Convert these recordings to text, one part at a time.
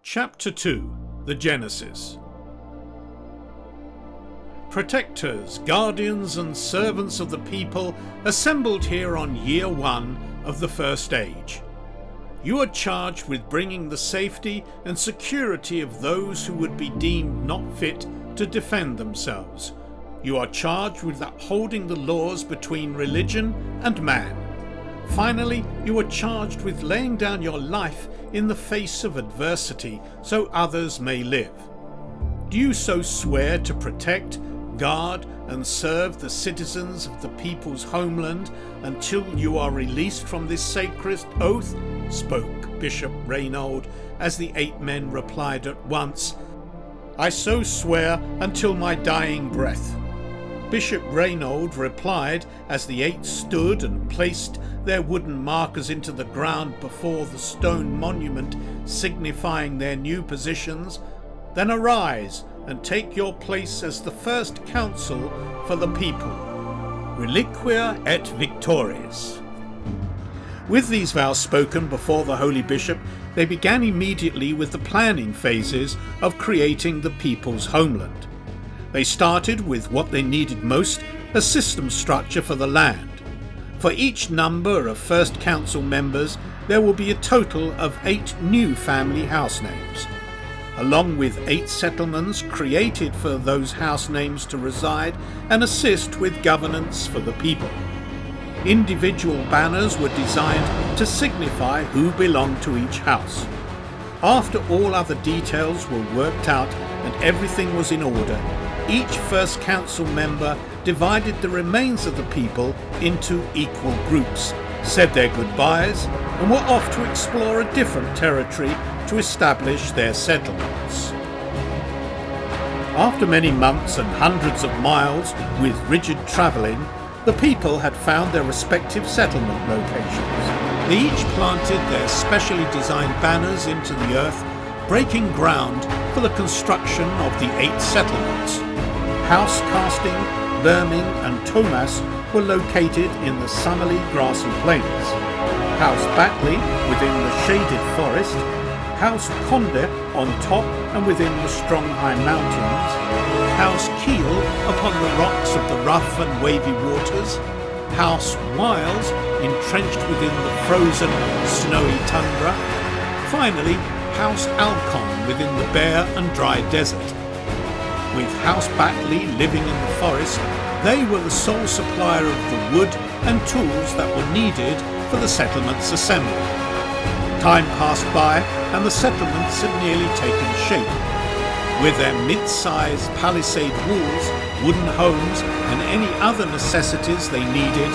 Chapter 2. The Genesis. Protectors, guardians and servants of the people assembled here on year 1 of the First Age. You are charged with bringing the safety and security of those who would be deemed not fit to defend themselves. You are charged with upholding the laws between religion and man. Finally, you are charged with laying down your life in the face of adversity so others may live. Do you so swear to protect, guard and serve the citizens of the people's homeland until you are released from this sacred oath? Spoke Bishop Reynald, as the 8 men replied at once, I so swear until my dying breath. Bishop Reynald replied as the 8 stood and placed their wooden markers into the ground before the stone monument signifying their new positions, Then arise and take your place as the first council for the people. Reliquia et victoris. With these vows spoken before the holy bishop, they began immediately with the planning phases of creating the people's homeland. They started with what they needed most, a system structure for the land. For each number of First Council members, there will be a total of 8 new family house names, along with 8 settlements created for those house names to reside and assist with governance for the people. Individual banners were designed to signify who belonged to each house. After all other details were worked out and everything was in order, each First Council member divided the remains of the people into equal groups, said their goodbyes, and were off to explore a different territory to establish their settlements. After many months and hundreds of miles with rigid travelling, the people had found their respective settlement locations. They each planted their specially designed banners into the earth, breaking ground for the construction of the 8 settlements. House Casting, Birming and Thomas were located in the summerly grassy plains. House Batley within the shaded forest, House Conde on top and within the strong high mountains, House Kiel upon the rocks of the rough and wavy waters, House Wiles entrenched within the frozen snowy tundra, finally House Alcon within the bare and dry desert. With House Batley living in the forest, they were the sole supplier of the wood and tools that were needed for the settlement's assembly. Time passed by and the settlements had nearly taken shape. With their mid-sized palisade walls, wooden homes and any other necessities they needed,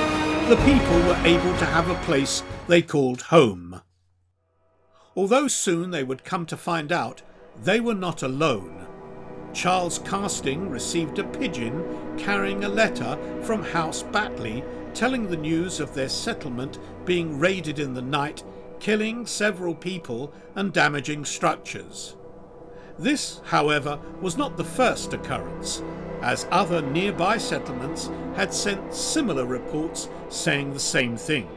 the people were able to have a place they called home. Although soon they would come to find out, they were not alone. Charles Casting received a pigeon carrying a letter from House Batley telling the news of their settlement being raided in the night, killing several people and damaging structures. This, however, was not the first occurrence, as other nearby settlements had sent similar reports saying the same thing.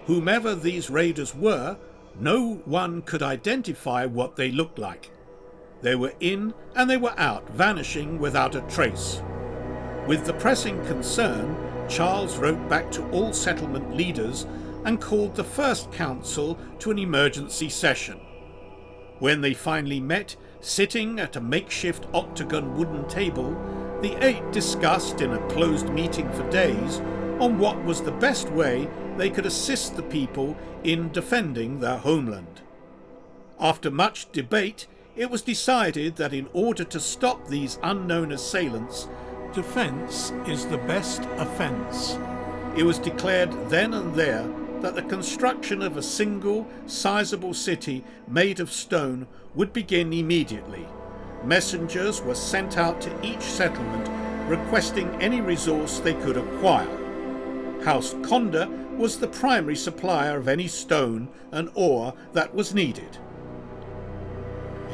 Whomever these raiders were, no one could identify what they looked like. They were in and they were out, vanishing without a trace. With the pressing concern, Charles wrote back to all settlement leaders and called the First Council to an emergency session. When they finally met, sitting at a makeshift octagon wooden table, the 8 discussed in a closed meeting for days on what was the best way they could assist the people in defending their homeland. After much debate, it was decided that in order to stop these unknown assailants, defence is the best offence. It was declared then and there that the construction of a single, sizable city made of stone would begin immediately. Messengers were sent out to each settlement requesting any resource they could acquire. House Conde was the primary supplier of any stone and ore that was needed.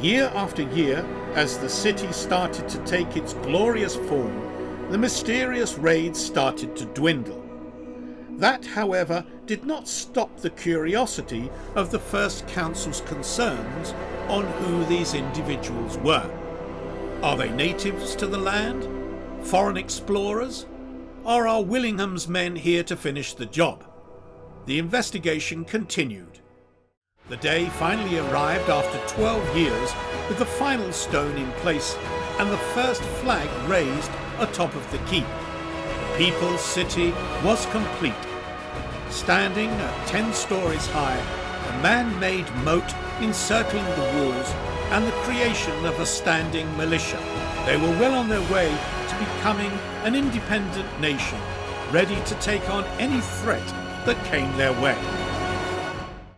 Year after year, as the city started to take its glorious form, the mysterious raids started to dwindle. That, however, did not stop the curiosity of the First Council's concerns on who these individuals were. Are they natives to the land? Foreign explorers? Or are Willingham's men here to finish the job? The investigation continued. The day finally arrived after 12 years, with the final stone in place and the first flag raised atop of the keep. The People's City was complete. Standing at 10 stories high, a man-made moat encircling the walls and the creation of a standing militia. They were well on their way to becoming an independent nation, ready to take on any threat that came their way.